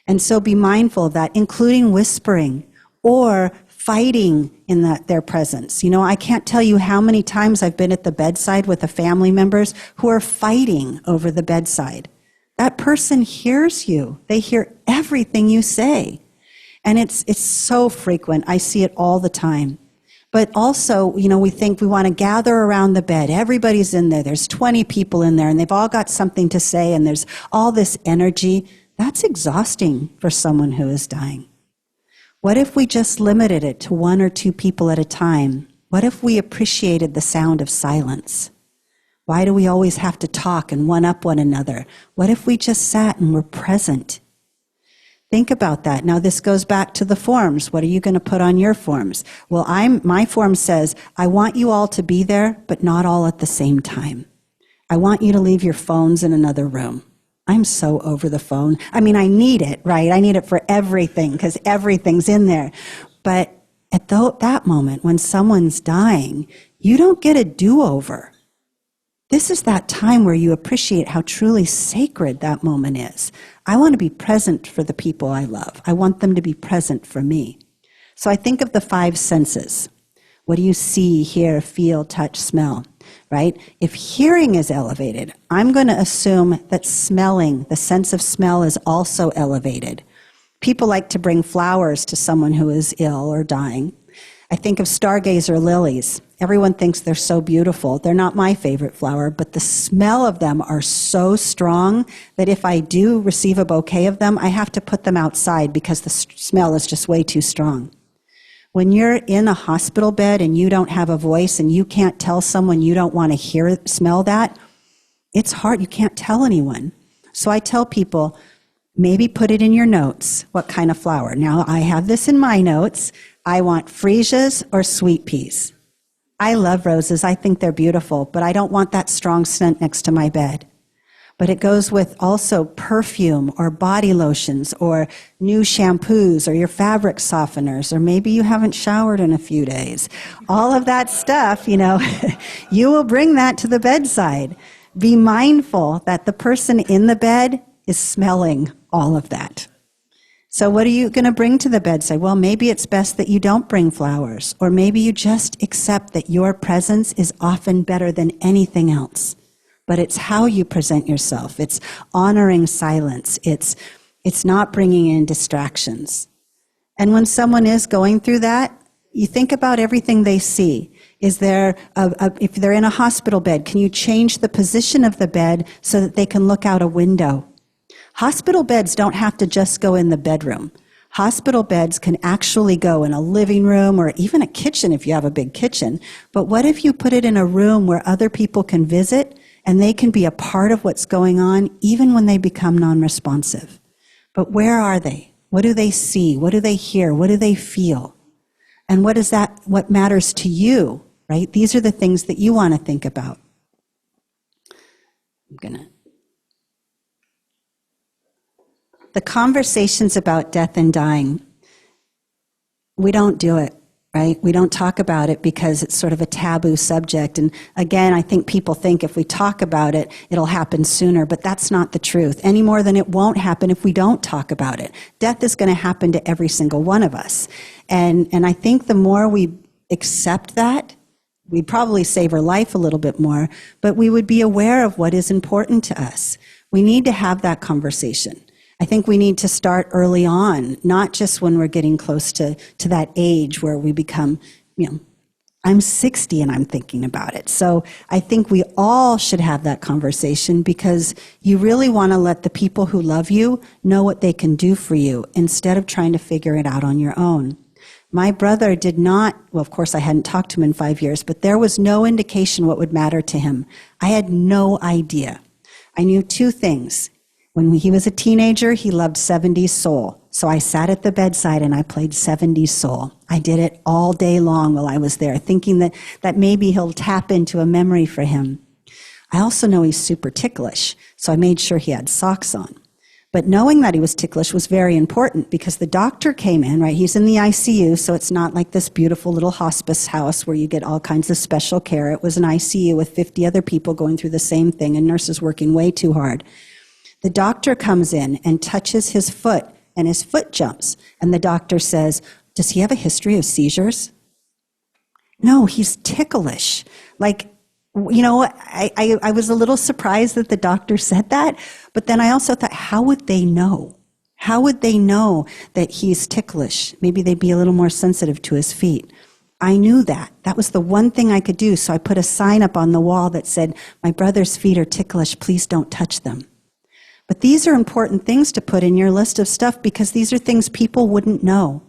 And so be mindful of that, including whispering or fighting in their presence. You know, I can't tell you how many times I've been at the bedside with the family members who are fighting over the bedside. That person hears you. They hear everything you say. And it's so frequent. I see it all the time. But also, you know, we think we want to gather around the bed. Everybody's in there. There's 20 people in there, and they've all got something to say, and there's all this energy. That's exhausting for someone who is dying. What if we just limited it to 1 or 2 people at a time? What if we appreciated the sound of silence? Why do we always have to talk and one-up one another? What if we just sat and were present? Think about that. Now, this goes back to the forms. What are you going to put on your forms? Well, my form says, I want you all to be there, but not all at the same time. I want you to leave your phones in another room. I'm so over the phone. I mean, I need it, right? I need it for everything because everything's in there. But at that moment, when someone's dying, you don't get a do-over. This is that time where you appreciate how truly sacred that moment is. I want to be present for the people I love. I want them to be present for me. So I think of the 5 senses. What do you see, hear, feel, touch, smell, right? If hearing is elevated, I'm going to assume that smelling, the sense of smell, is also elevated. People like to bring flowers to someone who is ill or dying. I think of stargazer lilies. Everyone thinks they're so beautiful. They're not my favorite flower, but the smell of them are so strong that if I do receive a bouquet of them, I have to put them outside because the smell is just way too strong. When you're in a hospital bed and you don't have a voice and you can't tell someone you don't want to smell that, it's hard. You can't tell anyone. So I tell people, maybe put it in your notes, what kind of flower. Now, I have this in my notes. I want freesias or sweet peas. I love roses. I think they're beautiful, but I don't want that strong scent next to my bed. But it goes with also perfume or body lotions or new shampoos or your fabric softeners, or maybe you haven't showered in a few days. All of that stuff, you know, you will bring that to the bedside. Be mindful that the person in the bed is smelling all of that. So what are you going to bring to the bedside? Well, maybe it's best that you don't bring flowers, or maybe you just accept that your presence is often better than anything else. But it's how you present yourself. It's honoring silence. It's not bringing in distractions. And when someone is going through that, you think about everything they see. Is there, if they're in a hospital bed, can you change the position of the bed so that they can look out a window? Hospital beds don't have to just go in the bedroom. Hospital beds can actually go in a living room or even a kitchen if you have a big kitchen. But what if you put it in a room where other people can visit and they can be a part of what's going on even when they become non-responsive? But where are they? What do they see? What do they hear? What do they feel? And what matters to you, right? These are the things that you want to think about. The conversations about death and dying, we don't do it, right? We don't talk about it because it's sort of a taboo subject. And again, I think people think if we talk about it, it'll happen sooner, but that's not the truth, any more than it won't happen if we don't talk about it. Death is going to happen to every single one of us. And I think the more we accept that, we'd probably save our life a little bit more, but we would be aware of what is important to us. We need to have that conversation. I think we need to start early on, not just when we're getting close to that age where we become, I'm 60 and I'm thinking about it. So I think we all should have that conversation because you really want to let the people who love you know what they can do for you instead of trying to figure it out on your own. My brother did not, well, of course I hadn't talked to him in 5 years, but there was no indication what would matter to him. I had no idea. I knew two things. When he was a teenager, he loved 70s soul. So I sat at the bedside and I played 70s soul. I did it all day long while I was there, thinking that maybe he'll tap into a memory for him. I also know he's super ticklish, so I made sure he had socks on. But knowing that he was ticklish was very important because the doctor came in, right? He's in the ICU, so it's not like this beautiful little hospice house where you get all kinds of special care. It was an ICU with 50 other people going through the same thing and nurses working way too hard. The doctor comes in and touches his foot, and his foot jumps. And the doctor says, "Does he have a history of seizures?" No, he's ticklish. Like, you know, I was a little surprised that the doctor said that, but then I also thought, how would they know? How would they know that he's ticklish? Maybe they'd be a little more sensitive to his feet. I knew that. That was the one thing I could do, so I put a sign up on the wall that said, "My brother's feet are ticklish, please don't touch them." But these are important things to put in your list of stuff because these are things people wouldn't know.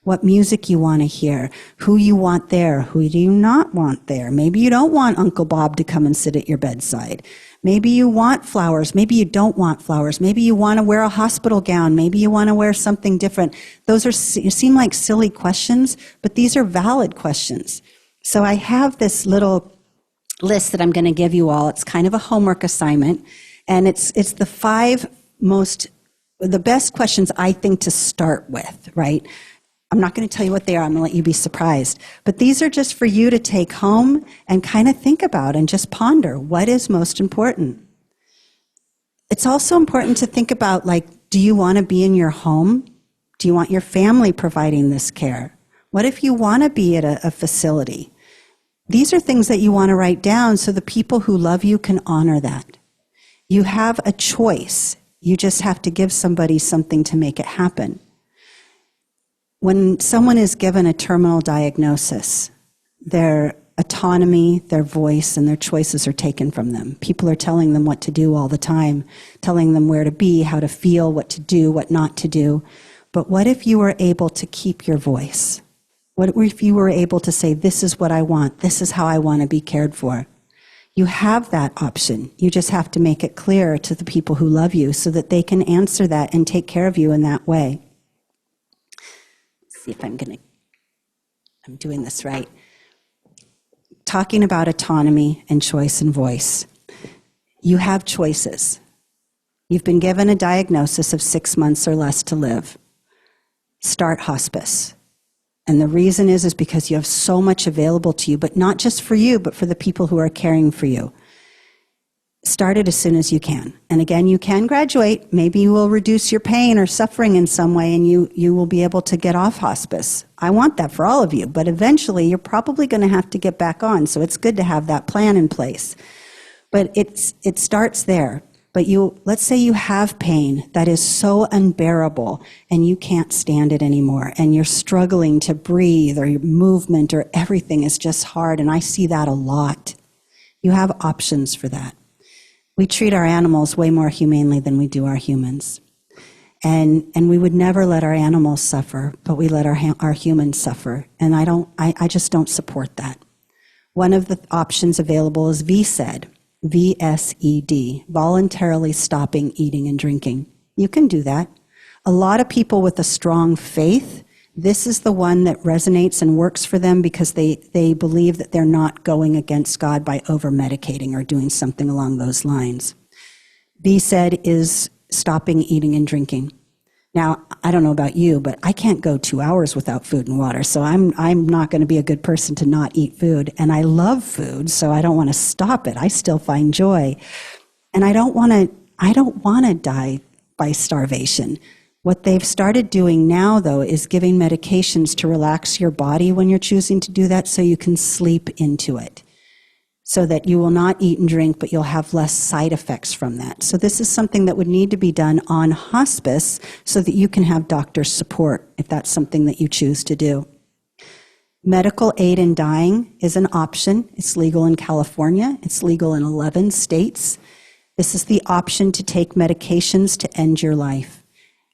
What music you want to hear, who you want there, who do you not want there. Maybe you don't want Uncle Bob to come and sit at your bedside. Maybe you want flowers, maybe you don't want flowers. Maybe you want to wear a hospital gown, maybe you want to wear something different. Those seem like silly questions, but these are valid questions. So I have this little list that I'm going to give you all. It's kind of a homework assignment. And it's the best questions I think to start with, right? I'm not going to tell you what they are. I'm going to let you be surprised. But these are just for you to take home and kind of think about and just ponder what is most important. It's also important to think about, like, do you want to be in your home? Do you want your family providing this care? What if you want to be at a facility? These are things that you want to write down so the people who love you can honor that. You have a choice. You just have to give somebody something to make it happen. When someone is given a terminal diagnosis, their autonomy, their voice, and their choices are taken from them. People are telling them what to do all the time, telling them where to be, how to feel, what to do, what not to do. But what if you were able to keep your voice? What if you were able to say, "This is what I want, this is how I want to be cared for"? You have that option. You just have to make it clear to the people who love you so that they can answer that and take care of you in that way. Let's see if I'm doing this right. Talking about autonomy and choice and voice. You have choices. You've been given a diagnosis of 6 months or less to live. Start hospice. And the reason is because you have so much available to you, but not just for you, but for the people who are caring for you. Start it as soon as you can. And again, you can graduate. Maybe you will reduce your pain or suffering in some way, and you will be able to get off hospice. I want that for all of you, but eventually you're probably going to have to get back on, so it's good to have that plan in place. But it starts there. But let's say you have pain that is so unbearable and you can't stand it anymore and you're struggling to breathe or your movement or everything is just hard, and I see that a lot. You have options for that. We treat our animals way more humanely than we do our humans. And we would never let our animals suffer, but we let our humans suffer. And I just don't support that. One of the options available is VSED. VSED, voluntarily stopping eating and drinking. You can do that. A lot of people with a strong faith, this is the one that resonates and works for them because they believe that they're not going against God by over-medicating or doing something along those lines. VSED is stopping eating and drinking. Now, I don't know about you, but I can't go 2 hours without food and water, so I'm not going to be a good person to not eat food. And I love food, so I don't want to stop it. I still find joy. And I don't want to die by starvation. What they've started doing now, though, is giving medications to relax your body when you're choosing to do that so you can sleep into it, so that you will not eat and drink, but you'll have less side effects from that. So this is something that would need to be done on hospice so that you can have doctor support if that's something that you choose to do. Medical aid in dying is an option. It's legal in California. It's legal in 11 states. This is the option to take medications to end your life.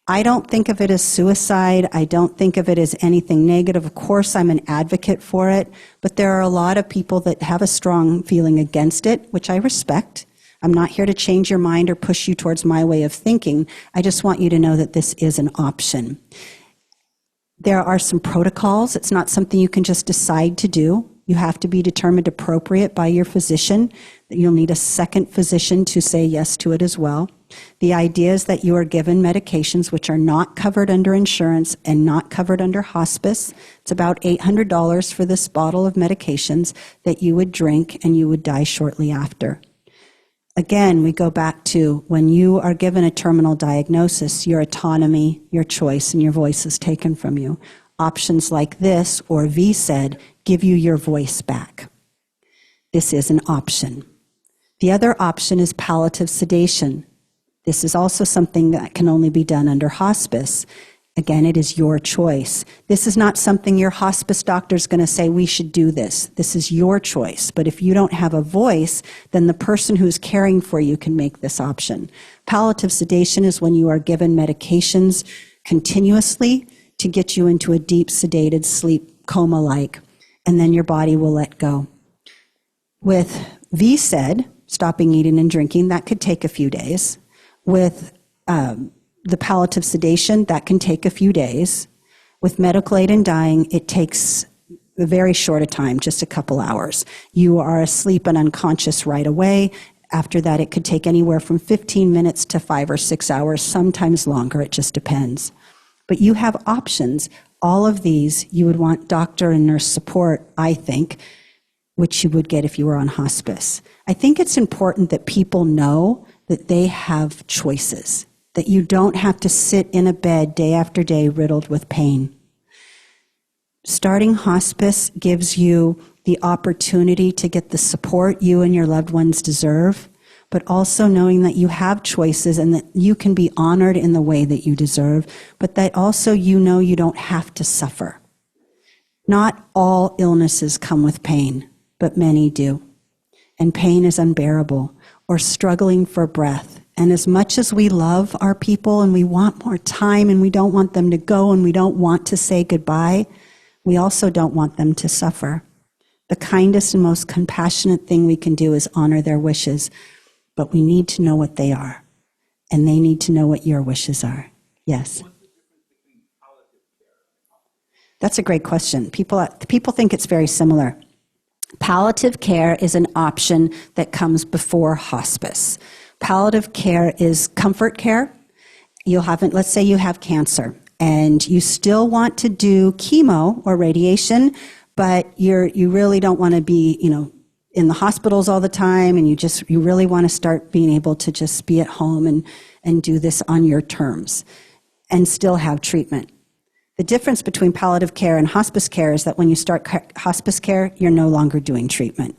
I don't think of it as suicide. I don't think of it as anything negative. Of course, I'm an advocate for it, but there are a lot of people that have a strong feeling against it, which I respect. I'm not here to change your mind or push you towards my way of thinking. I just want you to know that this is an option. There are some protocols. It's not something you can just decide to do. You have to be determined appropriate by your physician. You'll need a second physician to say yes to it as well. The idea is that you are given medications which are not covered under insurance and not covered under hospice. It's about $800 for this bottle of medications that you would drink and you would die shortly after. Again, we go back to when you are given a terminal diagnosis, your autonomy, your choice, and your voice is taken from you. Options like this, or VSED, give you your voice back. This is an option. The other option is palliative sedation. This is also something that can only be done under hospice. Again, it is your choice. This is not something your hospice doctor is going to say, we should do this. This is your choice. But if you don't have a voice, then the person who's caring for you can make this option. Palliative sedation is when you are given medications continuously to get you into a deep sedated sleep, coma-like, and then your body will let go. With VSED, stopping eating and drinking, that could take a few days. With the palliative sedation, that can take a few days. With medical aid in dying, it takes a very short a time, just a couple hours. You are asleep and unconscious right away. After that, it could take anywhere from 15 minutes to 5 or 6 hours, sometimes longer, it just depends. But you have options. All of these, you would want doctor and nurse support, I think, which you would get if you were on hospice. I think it's important that people know that they have choices, that you don't have to sit in a bed day after day riddled with pain. Starting hospice gives you the opportunity to get the support you and your loved ones deserve, but also knowing that you have choices and that you can be honored in the way that you deserve, but that also you know you don't have to suffer. Not all illnesses come with pain, but many do. And pain is unbearable, or struggling for breath. And as much as we love our people and we want more time and we don't want them to go and we don't want to say goodbye, we also don't want them to suffer. The kindest and most compassionate thing we can do is honor their wishes, but we need to know what they are, and they need to know what your wishes are. Yes? That's a great question. People think it's very similar. Palliative care is an option that comes before hospice. Palliative care is comfort care. Let's say you have cancer and you still want to do chemo or radiation, but you really don't want to be, in the hospitals all the time, and you really want to start being able to just be at home and do this on your terms and still have treatment. The difference between palliative care and hospice care is that when you start hospice care, you're no longer doing treatment.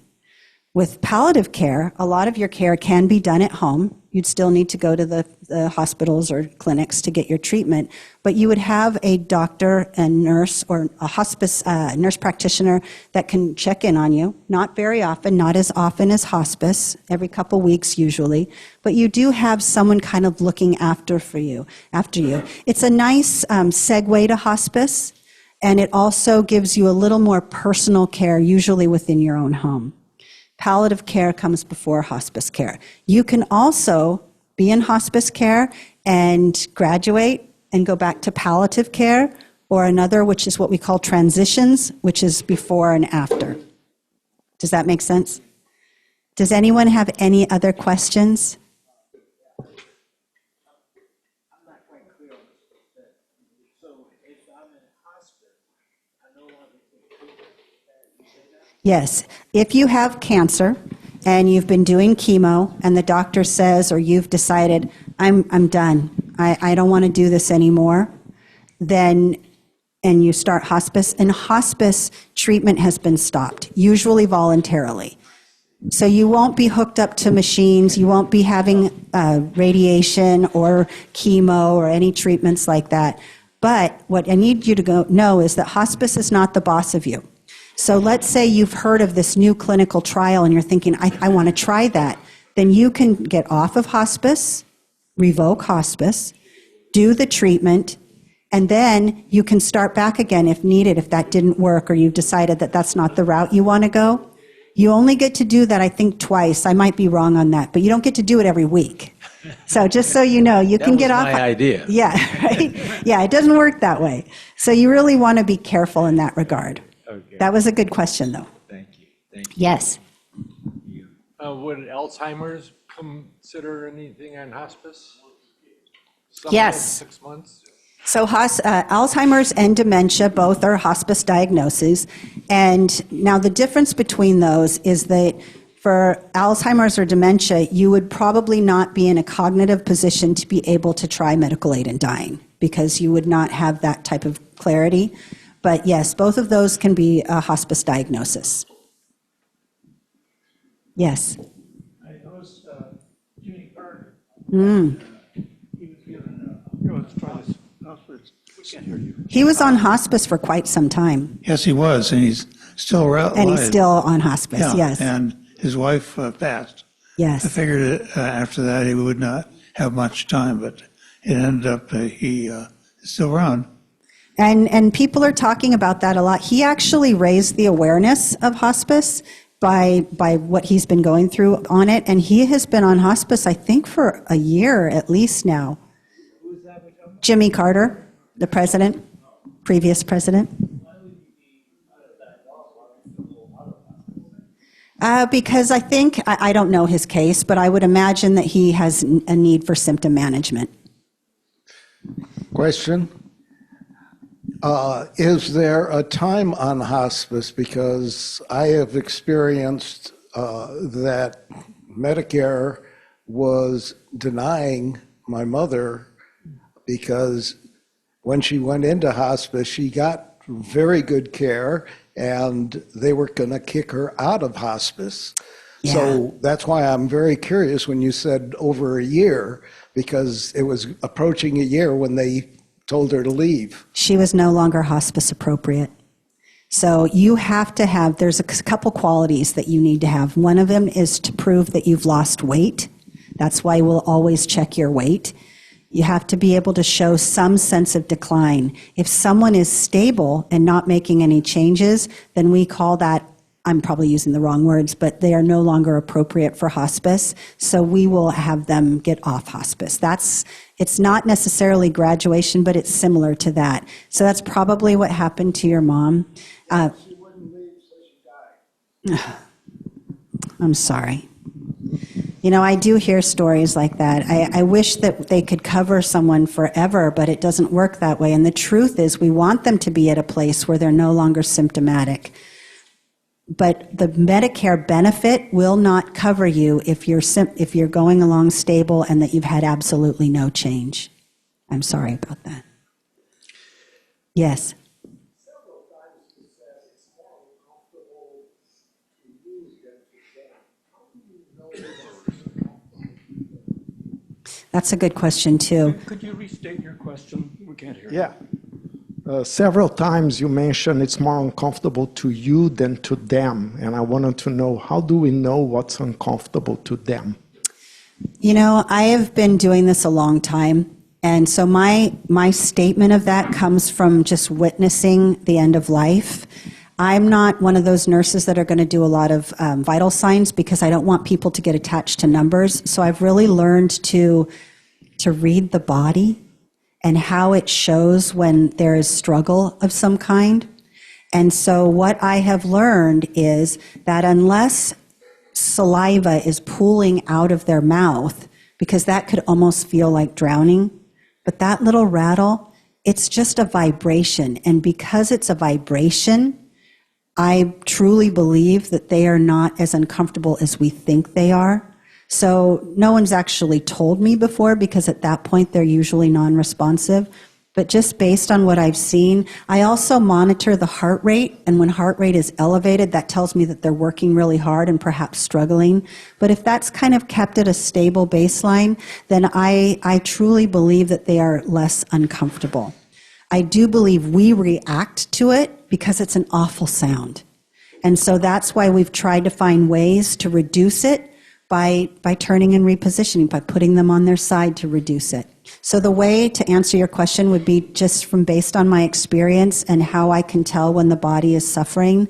With palliative care, a lot of your care can be done at home. You'd still need to go to the hospitals or clinics to get your treatment, but you would have a doctor and nurse or a hospice nurse practitioner that can check in on you. Not very often, not as often as hospice, every couple weeks usually, but you do have someone kind of looking after you. It's a nice segue to hospice, and it also gives you a little more personal care, usually within your own home. Palliative care comes before hospice care. You can also be in hospice care and graduate and go back to palliative care, or another, which is what we call transitions, which is before and after. Does that make sense? Does anyone have any other questions? I'm not quite clear on this. So if I'm in hospice, I no longer take treatment. You say that? Yes. If you have cancer and you've been doing chemo and the doctor says, or you've decided, I'm done, I don't want to do this anymore, then, and you start hospice, and hospice treatment has been stopped, usually voluntarily. So you won't be hooked up to machines, you won't be having radiation or chemo or any treatments like that. But what I need you to know is that hospice is not the boss of you. So let's say you've heard of this new clinical trial and you're thinking, I want to try that. Then you can get off of hospice, revoke hospice, do the treatment, and then you can start back again if needed, if that didn't work or you've decided that that's not the route you want to go. You only get to do that, I think, twice. I might be wrong on that, but you don't get to do it every week. So just so you know, you can get off. That was my idea. Yeah, right? Yeah, it doesn't work that way. So you really want to be careful in that regard. Okay. That was a good question, though. Thank you. Thank you. Yes. Would Alzheimer's consider anything on hospice? Yes. 6 months? So Alzheimer's and dementia, both are hospice diagnoses. And now the difference between those is that for Alzheimer's or dementia, you would probably not be in a cognitive position to be able to try medical aid in dying because you would not have that type of clarity. But yes, both of those can be a hospice diagnosis. Yes. I noticed Jimmy Carter. Mm. He was given hospice. We can't hear you. He was on hospice for quite some time. Yes, he was, and he's still alive. And he's still on hospice, Yeah, yes. and his wife passed. I Yes. figured after that he would not have much time, but it ended up he is still around. And people are talking about that a lot. He actually raised the awareness of hospice by what he's been going through on it, and he has been on hospice, I think, for a year at least now. Who's that we're talking about? Jimmy Carter, the president, previous president. Because I think, I don't know his case, but I would imagine that he has a need for symptom management. Question. Is there a time on hospice? Because I have experienced that Medicare was denying my mother because when she went into hospice, she got very good care and they were going to kick her out of hospice. Yeah. So that's why I'm very curious when you said over a year, because it was approaching a year when they told her to leave. She was no longer hospice appropriate. So you have to have, there's a couple qualities that you need to have. One of them is to prove that you've lost weight. That's why we'll always check your weight. You have to be able to show some sense of decline. If someone is stable and not making any changes, then we call that, I'm probably using the wrong words, but they are no longer appropriate for hospice. So we will have them get off hospice. It's not necessarily graduation, but it's similar to that. So that's probably what happened to your mom. She wouldn't leave, so she died. I'm sorry. You know, I do hear stories like that. I wish that they could cover someone forever, but it doesn't work that way. And the truth is we want them to be at a place where they're no longer symptomatic. But the Medicare benefit will not cover you if you're going along stable and that you've had absolutely no change. I'm sorry about that. Yes. Several times you said it's more uncomfortable to use than to them. How do you know that? That's a good question, too. Could you restate your question? We can't hear. Yeah. Several times you mentioned it's more uncomfortable to you than to them. And I wanted to know, how do we know what's uncomfortable to them? You know, I have been doing this a long time. And so my statement of that comes from just witnessing the end of life. I'm not one of those nurses that are going to do a lot of vital signs because I don't want people to get attached to numbers. So I've really learned to read the body and how it shows when there is struggle of some kind. And so what I have learned is that unless saliva is pooling out of their mouth, because that could almost feel like drowning, but that little rattle, it's just a vibration. And because it's a vibration, I truly believe that they are not as uncomfortable as we think they are. So no one's actually told me before because at that point they're usually non-responsive. But just based on what I've seen, I also monitor the heart rate. And when heart rate is elevated, that tells me that they're working really hard and perhaps struggling. But if that's kind of kept at a stable baseline, then I truly believe that they are less uncomfortable. I do believe we react to it because it's an awful sound. And so that's why we've tried to find ways to reduce it. by turning and repositioning, by putting them on their side to reduce it. So the way to answer your question would be just from based on my experience and how I can tell when the body is suffering,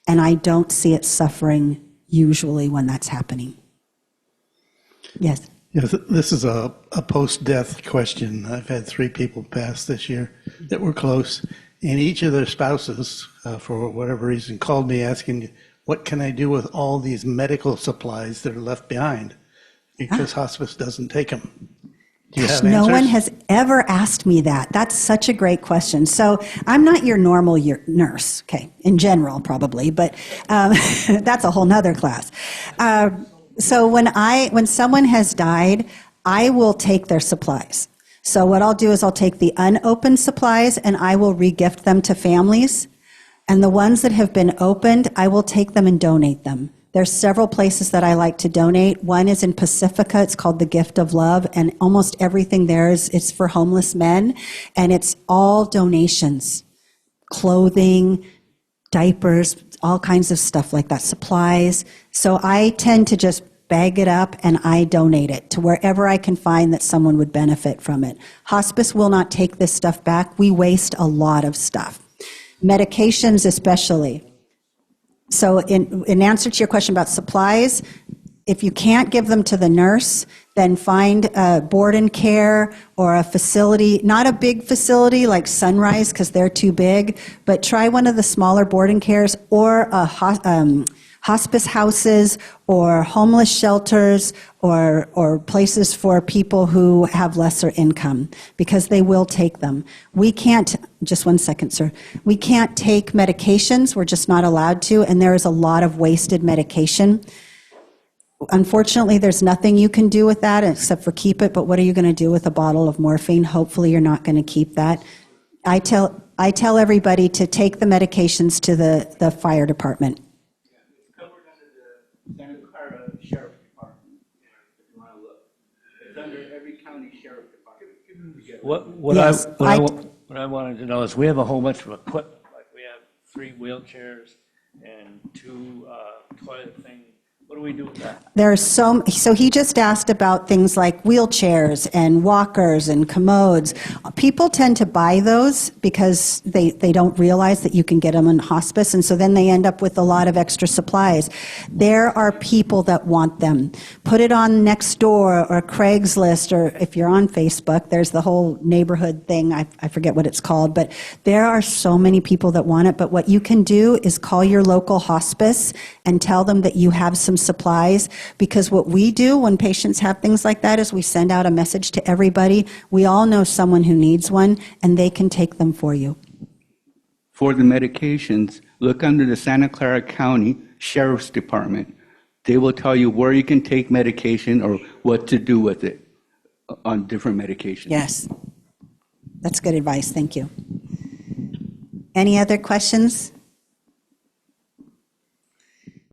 and I don't see it suffering usually when that's happening. Yes. Yes, this is a post-death question. I've had 3 people pass this year that were close, and each of their spouses, for whatever reason, called me asking, what can I do with all these medical supplies that are left behind? Because hospice doesn't take them. Do you have No answers? one has ever asked me that. That's such a great question. So I'm not your normal nurse, okay, in general probably, but that's a whole nother class. So when someone has died, I will take their supplies. So what I'll do is I'll take the unopened supplies and I will regift them to families. And the ones that have been opened, I will take them and donate them. There's several places that I like to donate. One is in Pacifica. It's called the Gift of Love, and almost everything there it's for homeless men, and it's all donations, clothing, diapers, all kinds of stuff like that, supplies. So I tend to just bag it up and I donate it to wherever I can find that someone would benefit from it. Hospice will not take this stuff back. We waste a lot of stuff. Medications especially. So in answer to your question about supplies, if you can't give them to the nurse, then find a board and care or a facility, not a big facility like Sunrise because they're too big, but try one of the smaller board and cares or a hospice houses or homeless shelters or places for people who have lesser income because they will take them. We can't, just one second, sir. We can't take medications. We're just not allowed to, and there is a lot of wasted medication. Unfortunately, there's nothing you can do with that except for keep it, but what are you going to do with a bottle of morphine? Hopefully you're not going to keep that. I tell everybody to take the medications to the fire department. Covered under the Santa Clara Sheriff's Department, if you want to look. It's under every county sheriff department. Yes, What I wanted to know is, we have a whole bunch of equipment, like we have 3 wheelchairs and 2 toilet things. What do we do with that? There's so he just asked about things like wheelchairs and walkers and commodes. People tend to buy those because they don't realize that you can get them in hospice, and so then they end up with a lot of extra supplies. There are people that want them. Put it on Nextdoor or Craigslist, or if you're on Facebook, there's the whole neighborhood thing. I forget what it's called, but there are so many people that want it. But what you can do is call your local hospice and tell them that you have some supplies, because what we do when patients have things like that is we send out a message to everybody. We all know someone who needs one, and they can take them for you. For the medications, look under the Santa Clara County Sheriff's Department. They will tell you where you can take medication or what to do with it on different medications. Yes. That's good advice. Thank you. Any other questions?